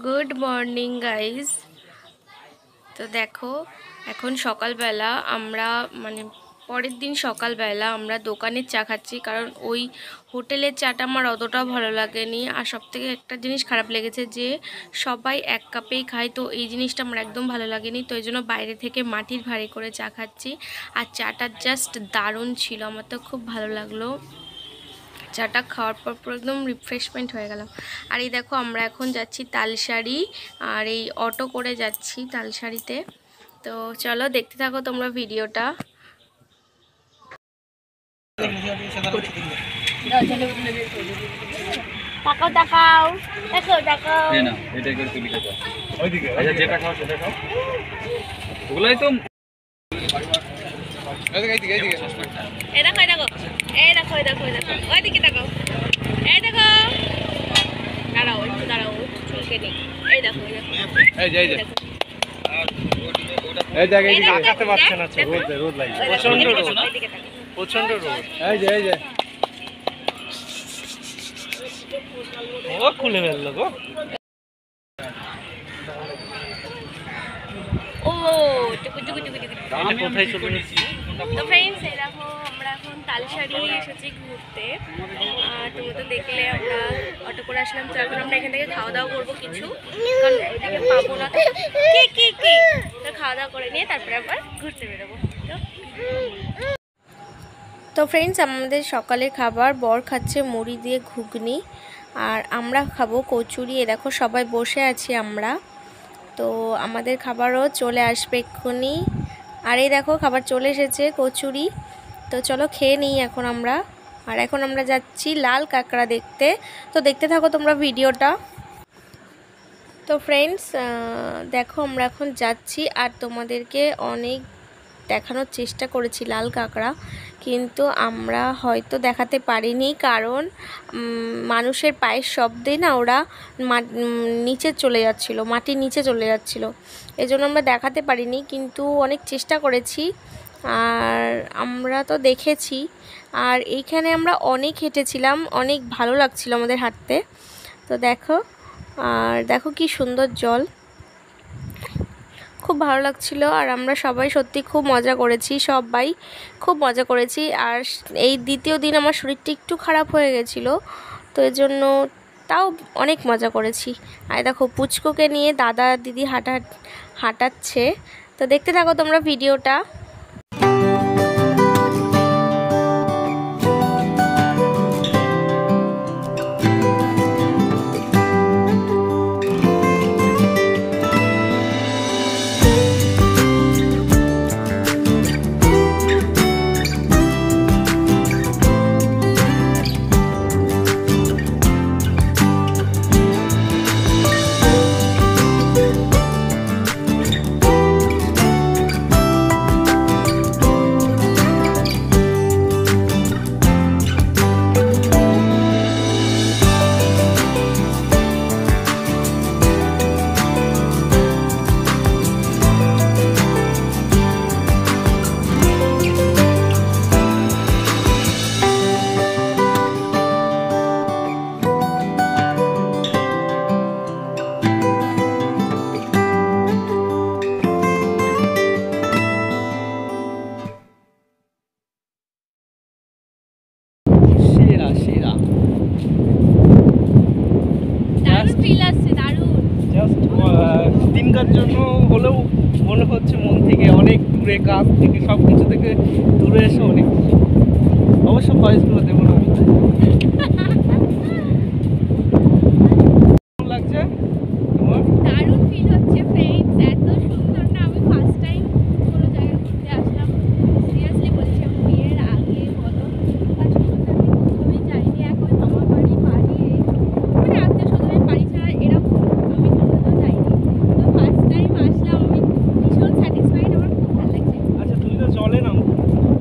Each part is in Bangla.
Good morning guys. তো দেখো এখন সকালবেলা আমরা পরের দিন সকালবেলা আমরা দোকানের চা খাচ্ছি, কারণ ওই হোটেলের চাটা আমার অতটাও ভালো লাগেনি। আর সবথেকে একটা জিনিস খারাপ লেগেছে যে সবাই এক কাপেই খায়, তো এই জিনিসটা আমার একদম ভালো লাগেনি। তো এই জন্য বাইরে থেকে মাটির ভাঁড়ে করে চা খাচ্ছি। আর চাটা জাস্ট দারুণ ছিল, আমার তো খুব ভালো লাগলো। চাটা খাওয়ার পর পুরো একদম রিফ্রেশমেন্ট হয়ে গেলাম। আর এই দেখো আমরা এখন যাচ্ছি তালসারি, আর এই অটো করে যাচ্ছি তালসারিতে। তো চলো দেখতে থাকো তোমরা ভিডিওটা। তাকাও তাকাও দেখো দেখো না, এটা করে তুলি খাও ওইদিকে। আচ্ছা যেটা খাও সেটা খাও, ওগুলাই তো এইদিকে এইদিকে এই দেখো এই দেখো এই দেখো এই দেখো এই দেখো ওইদিকে তাকাও, এই দেখো দাঁড়াও একটু দাঁড়াও, চুলকে নেই। এই দেখো এই দেখো এই যে এই যে এই জায়গায় এইদিকে তাকাতে পারছেন না, রোদ লাগছে, প্রচন্ড রোদ, প্রচন্ড রোদ। এই যে ও খুলে ফেললো গো। ও টুকু টুকু টুকু টুকু আমি কোথায় চলে গেছি। তো ফ্রেন্ডস এই দেখো আমরা এখন তালসারি এসেছি ঘুরতে। আর তুমি তো দেখলে আমরা অটো করে আসলাম। তো এখন আমরা এখান থেকে খাওয়া দাওয়া করবো কিছু, কারণ এদিকে পাবো না। কি তো খাওয়া দাওয়া করে নিয়ে তারপরে আবার ঘুরতে বেরোবো। তো ফ্রেন্ডস আমাদের সকালের খাবার, বর খাচ্ছে মুড়ি দিয়ে ঘুগনি, আর আমরা খাবো কচুরি। এ দেখো সবাই বসে আছি আমরা। তো আমাদের খাবারও চলে আসবে এক্ষুনি। আর এই দেখো খাবার চলে এসেছে কচুরি। তো চলো খেয়ে নিই এখন আমরা। আর এখন আমরা যাচ্ছি লাল কাঁকড়া দেখতে। তো দেখতে থাকো তোমরা ভিডিওটা। তো ফ্রেন্ডস দেখো আমরা এখন যাচ্ছি, আর তোমাদেরকে অনেক দেখানোর চেষ্টা করেছি লাল কাঁকড়া, কিন্তু আমরা হয়তো দেখাতে পারিনি, কারণ মানুষের পায়ের শব্দে না ওরা নিচে চলে যাচ্ছিলো, মাটির নিচে চলে যাচ্ছিলো, এজন্য আমরা দেখাতে পারিনি। কিন্তু অনেক চেষ্টা করেছি, আর আমরা তো দেখেছি। আর এইখানে আমরা অনেক হেঁটেছিলাম, অনেক ভালো লাগছিল আমাদের হাঁটতে। তো দেখো, আর দেখো কি সুন্দর জল, খুব ভালো লাগছিল। আর আমরা সবাই সত্যি খুব মজা করেছি, সবাই খুব মজা করেছি। আর এই দ্বিতীয় দিন আমার শরীরটা একটু খারাপ হয়ে গেছিলো, তো এর জন্য তাও অনেক মজা করেছি। আর দেখো পুচকুকে নিয়ে দাদা দিদি হাঁটাচ্ছে। তো দেখতে থাকো তোমরা ভিডিওটা। দিনকার জন্য হলেও মনে হচ্ছে মন থেকে অনেক দূরে, কাজ থেকে সব কিছু থেকে দূরে এসে অনেক অবশ্য ভয়েসগুলো দেবো না আমি। কেমন লাগছে তোমার? দারুণ ফিল হচ্ছে ফ্রেন্ডস, এত সুন্দর না, আমি ফার্স্ট টাইম কোনো জায়গায় ঘুরতে আসলাম। সিরিয়াসলি বলছি, আমি বিয়ের আগে বলো বা ছোটোতে আমি কোথাও যাইনি। এখন আমার বাড়ি মানে আত্মীয় স্বজনের বাড়ি ছাড়া এরকম আমি কোথাও যাইনি। তো ফার্স্ট টাইম আসলাম, আমি ভীষণ স্যাটিসফাইড, আমার খুব ভালো লাগছে। আচ্ছা তুমি তো জলে নামো?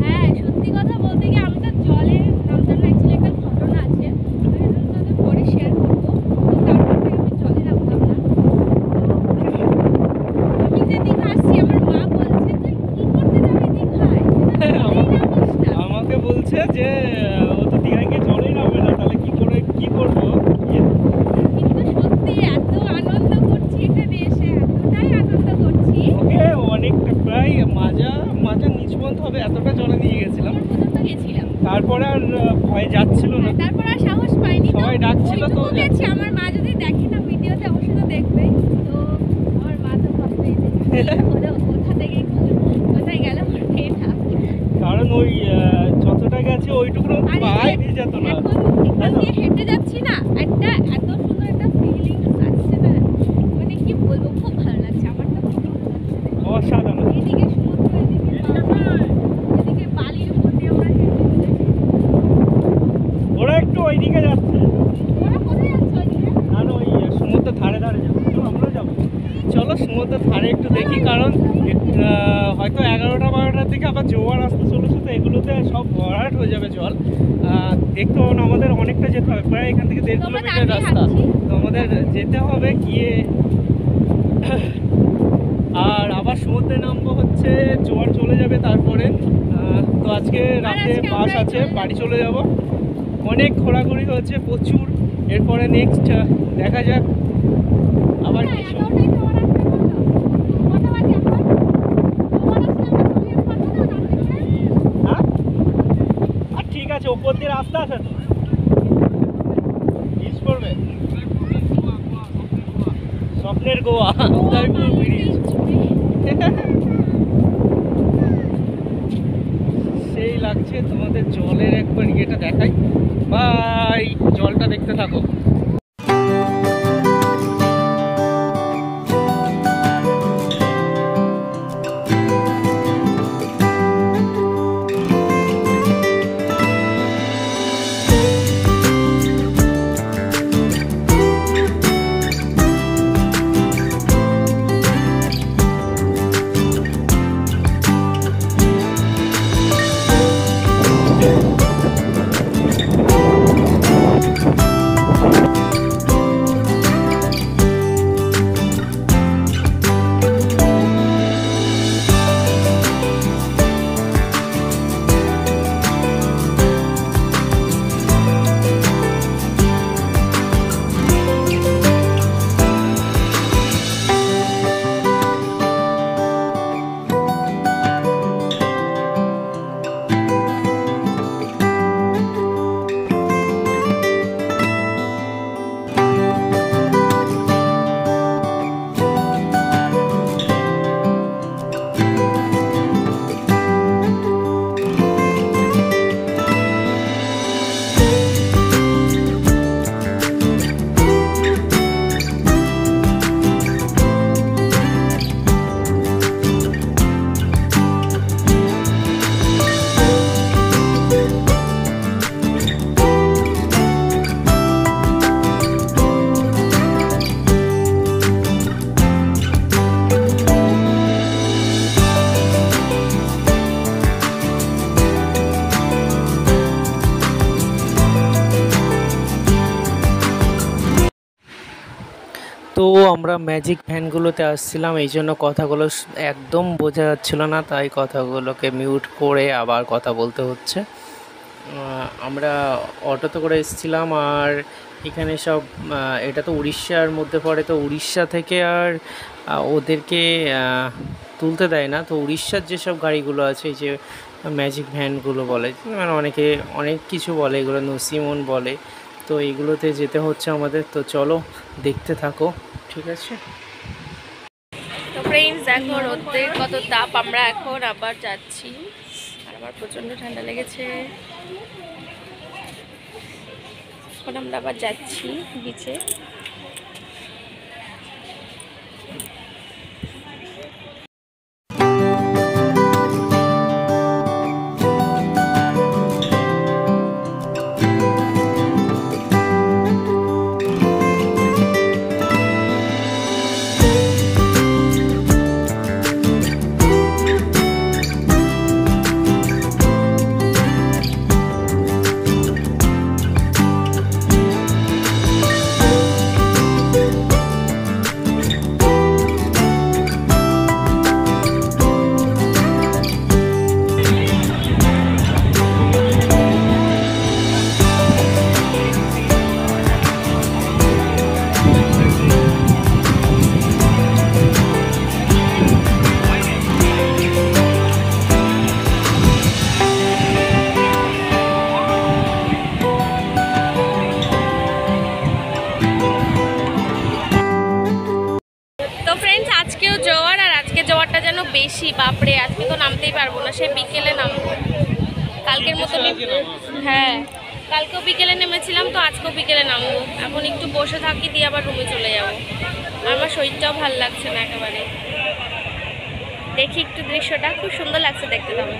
হ্যাঁ সত্যি কথা বলতে গিয়ে আমি তো জলে নামতাম না। অ্যাকচুয়ালি একটা ঘটনা আছে, আসবে অবশ্যই তো দেখবে। তো আমার মা তো ভাববে কোথা থেকে কোথায় গেল এটা, কারণ ওই যতটা গেছে ওইটুকু পায়ে নিয়ে যেত না। এখান দিয়ে হেঁটে যাচ্ছি না, একটা এত সুন্দর একটা ফিলিংস আসছে না, মানে কি বলবো, খুব ভালো লাগছে। আমার তো খুব ভালো লাগছে। অসাধারণ। এদিকে সমুদ্র, এদিকে বালির মধ্যে আমরা হেঁটে চলেছি। ওরা একটু ওইদিকে যাচ্ছে। ওরা কোথায় যাচ্ছে ওইদিকে? আর ওই সমুদ্রের ধারে ধারে যাবো, আমরা যাবো। চলো সমুদ্রের ধারে একটু দেখি, কারণ হয়তো 11টা 12টার দিকে আবার জোয়ার আসতে চলেছে, তো এগুলোতে সব ভরাট হয়ে যাবে জল। দেখতে হবে না, আমাদের অনেকটা যেতে হবে, প্রায় এখান থেকে 1.5 কিলোমিটার রাস্তা। তো আমাদের যেতে হবে গিয়ে আর আবার সমুদ্রে নামবো হচ্ছে জোয়ার চলে যাবে তারপরে। তো আজকে রাতে বাস আছে, বাড়ি চলে যাব। অনেক ঘোরাঘুরি হয়েছে প্রচুর, এরপরে নেক্সট দেখা যাক আবার কিছু। হ্যাঁ, আর ঠিক আছে, ওপর দিয়ে রাস্তা আছে তো, ইউজ করবে। স্বপ্নের গোয়া, উদয়পুর ব্রিজ। সেই লাগছে। তোমাদের জলের একবার ইয়েটা দেখাই, বাই, জলটা দেখতে থাকো। তো আমরা ম্যাজিক ভ্যানগুলোতে আসছিলাম, এই জন্য কথাগুলো একদম বোঝা যাচ্ছিল না, তাই কথাগুলোকে মিউট করে আবার কথা বলতে হচ্ছে। আমরা অটোতে করে এসেছিলাম, আর এখানে সব এটা তো উড়িষ্যার মধ্যে পড়ে, তো উড়িষ্যা থেকে আর ওদেরকে তুলতে দেয় না। তো উড়িষ্যার যেসব গাড়িগুলো আছে, এই যে ম্যাজিক ভ্যানগুলো বলে, মানে অনেকে অনেক কিছু বলে, এগুলো নসিমন বলে, তো এইগুলোতে যেতে হচ্ছে আমাদের। তো চলো দেখতে থাকো, ঠিক আছে। তো ফ্রেন্ডস দেখো রোদের কত তাপ, আমরা এখন আবার যাচ্ছি, আর আমার প্রচণ্ড ঠান্ডা লেগেছে। এখন আমরা আবার যাচ্ছি বিচে। ফ্রেন্ডস আজকেও জোয়ার, আর আজকে জোয়ারটা যেন বেশি, বাপরে আজকে তো নামতেই পারবো না, সে বিকেলে নামবো কালকের মতো। হ্যাঁ কালকেও বিকেলে নেমেছিলাম, তো আজকেও বিকেলে নামবো। এখন একটু বসে থাকি, দিয়ে আবার রুমে চলে যাবো। আমার শরীরটাও ভালো লাগছে না একেবারে। দেখি একটু দৃশ্যটা, খুব সুন্দর লাগছে দেখতে পাবো।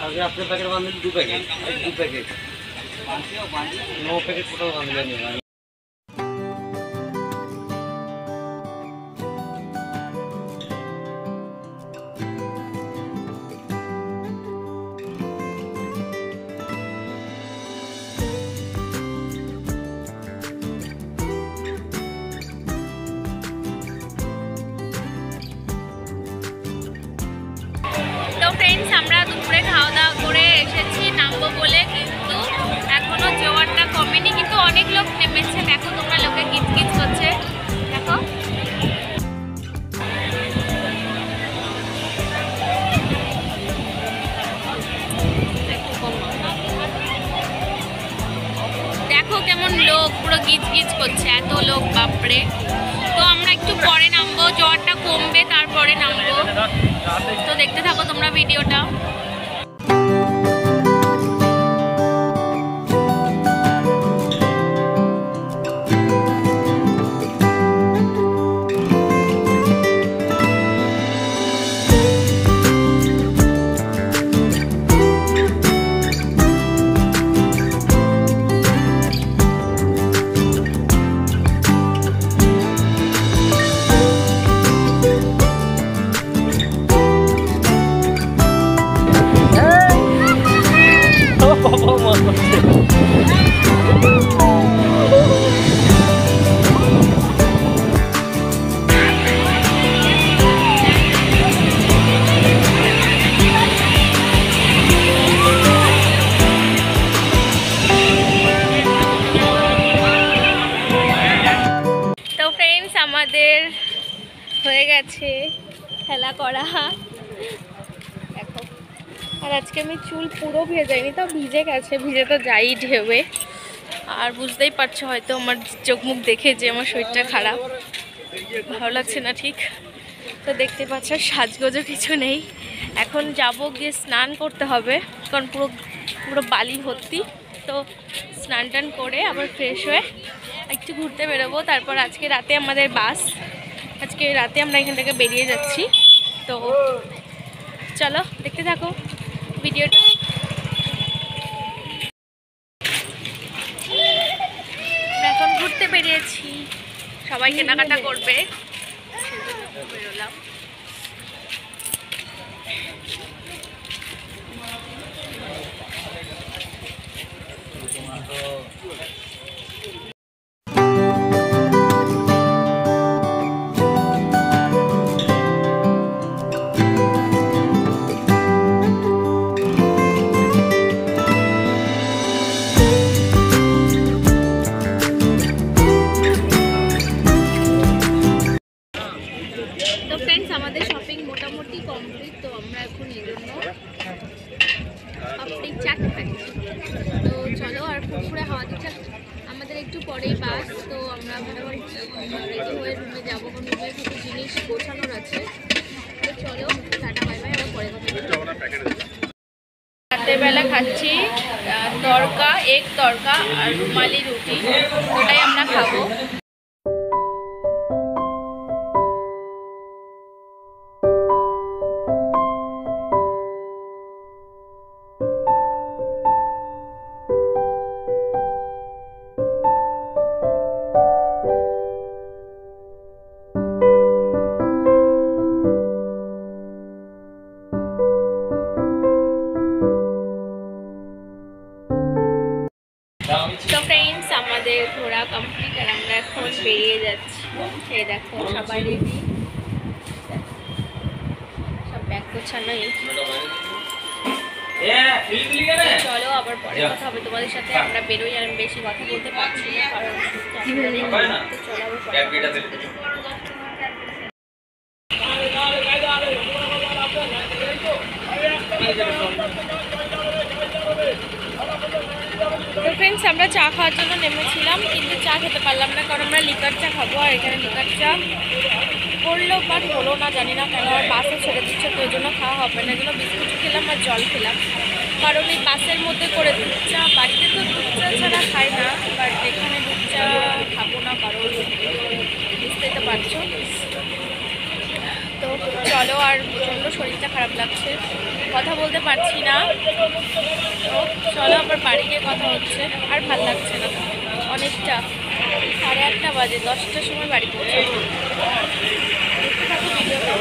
আগে আপনার প্যাকেট বাঁধলেন 2 প্যাকেট, 2 প্যাকেট 9 প্যাকেট টোটাল বাঁধলেন। তো ফ্রেন্ডস আমরা দুপুরে খাওয়া দাওয়া করে এসেছি নামবো বলে, কিন্তু এখনো জোয়ারটা কমেনি, কিন্তু অনেক লোক নেমেছে। দেখো তোমরা, লোকে কিচকিচ করছে দেখো। দেখো কেমন লোক, পুরো গিজ করছে, এত লোক বাপরে। তো আমরা একটু পরে নামবো, জোয়ারটা কমবে তারপরে নামবো। তো দেখতে থাকো তোমরা ভিডিওটা। আমাদের হয়ে গেছে খেলা করা, দেখো। আর আজকে আমি চুল পুরো ভেজাইনি, তো ভিজে গেছে, ভিজে তো যাই ঢেউয়ে। আর বুঝতেই পারছো হয়তো আমার চোখ মুখ দেখে যে আমার শরীরটা খারাপ, ভালো লাগছে না ঠিক। তো দেখতে পাচ্ছ সাজগোজও কিছু নেই। এখন যাব, গিয়ে স্নান করতে হবে, কারণ পুরো পুরো বালি ভর্তি। তো স্নান টান করে আবার ফ্রেশ হয়ে একটু ঘুরতে বেরোবো। তারপর আজকে রাতে আমাদের বাস, আজকে রাতে আমরা এখান থেকে বেরিয়ে যাচ্ছি। তো চলো দেখতে থাকো ভিডিওটা। এখন ঘুরতে বেরিয়েছি, সবাই কেনাকাটা করবে, বেরোলাম। আমাদের শপিং মোটামুটি কমপ্লিট। তো আমরা এখন এই জন্য আপনি চাট খাচ্ছি। তো চলো, আর ফুরফুরে হাওয়া দিচ্ছে। আমাদের একটু পরেই বাস, তো আমরা রেডি হয়ে রুমে যাবো, কারণ রুমের কিছু জিনিস গোছানোর আছে। তো চলো, টাটা বাই বাই, আবার পরে কথা বলবো। রাতের বেলা খাচ্ছি তড়কা, এগ তড়কা আর রুমালি রুটি, ওটাই আমরা খাবো। তো ফ্রেন্ডস আমাদের ঘোরা কমপ্লিট, আর আমরা এখন বেরিয়ে যাচ্ছি। এই দেখো সবাই রেডি, সব ব্যাগ গোছানোই। চলো আবার পরে কথা হবে তোমাদের সাথে। আমরা বেরোই, আর আমি বেশি কথা বলতে পারছি না, কারণ চলো আবার পরে। তো ফ্রেন্ডস, আমরা চা খাওয়ার জন্য নেমেছিলাম, কিন্তু চা খেতে পারলাম না, কারণ আমরা লিকার চা খাবো। আর এখানে লিকার চা করলো বাট হলো না, জানি না কেন। আর বাসে ছেড়ে দিচ্ছে, তো ওই জন্য খাওয়া হবে না। এই জন্য বিস্কুট খেলাম আর জল খেলাম, কারণ এই বাসের মধ্যে করে দুধ চা, বাড়িতে তো দুধ চা ছাড়া খাই না, বাট এখানে দুধ চা খাবো না, কারণ বুঝতেই তো পারছো। তো চলো, আর প্রচণ্ড শরীরটা খারাপ লাগছে, কথা বলতে পারছি না। তো চলো, আবার বাড়ি গিয়ে কথা হচ্ছে। আর ভাল লাগছে না অনেকটা। 8:30 বাজে, 10টার সময় বাড়ি পৌঁছাবো। দেখতে থাকো ভিডিওটা।